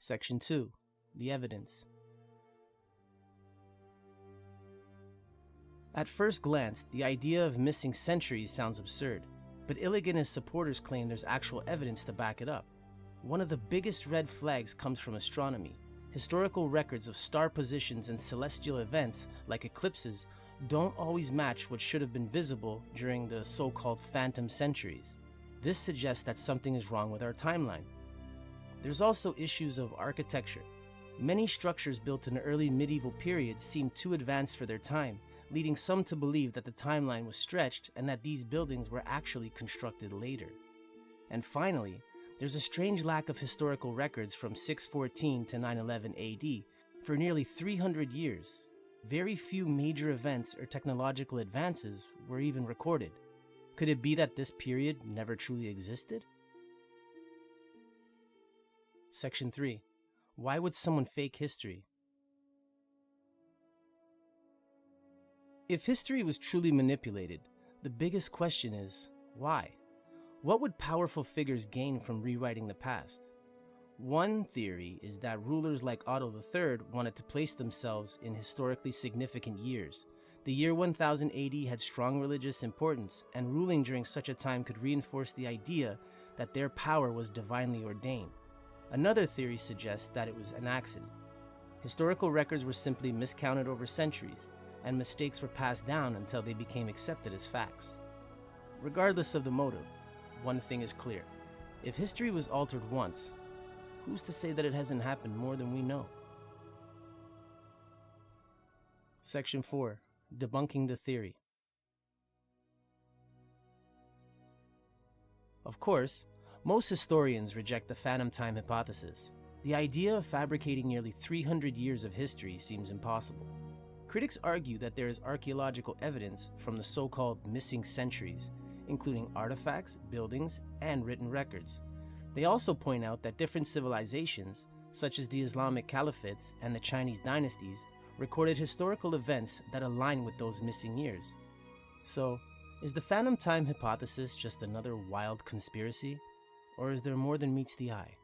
Section 2. The evidence. At first glance, the idea of missing centuries sounds absurd, but Illig and his supporters claim there's actual evidence to back it up. One of the biggest red flags comes from astronomy. Historical records of star positions and celestial events, like eclipses, don't always match what should have been visible during the so-called phantom centuries. This suggests that something is wrong with our timeline. There's also issues of architecture. Many structures built in the early medieval period seem too advanced for their time, leading some to believe that the timeline was stretched and that these buildings were actually constructed later. And finally, there's a strange lack of historical records from 614 to 911 AD. For nearly 300 years, very few major events or technological advances were even recorded. Could it be that this period never truly existed? Section 3. Why would someone fake history? If history was truly manipulated, the biggest question is, why? What would powerful figures gain from rewriting the past? One theory is that rulers like Otto III wanted to place themselves in historically significant years. The year 1000 AD had strong religious importance, and ruling during such a time could reinforce the idea that their power was divinely ordained. Another theory suggests that it was an accident. Historical records were simply miscounted over centuries, and mistakes were passed down until they became accepted as facts. Regardless of the motive, one thing is clear. If history was altered once, who's to say that it hasn't happened more than we know? Section 4. Debunking the theory. Of course, most historians reject the phantom time hypothesis. The idea of fabricating nearly 300 years of history seems impossible. Critics argue that there is archaeological evidence from the so-called missing centuries, including artifacts, buildings, and written records. They also point out that different civilizations, such as the Islamic caliphates and the Chinese dynasties, recorded historical events that align with those missing years. So, is the phantom time hypothesis just another wild conspiracy? Or is there more than meets the eye?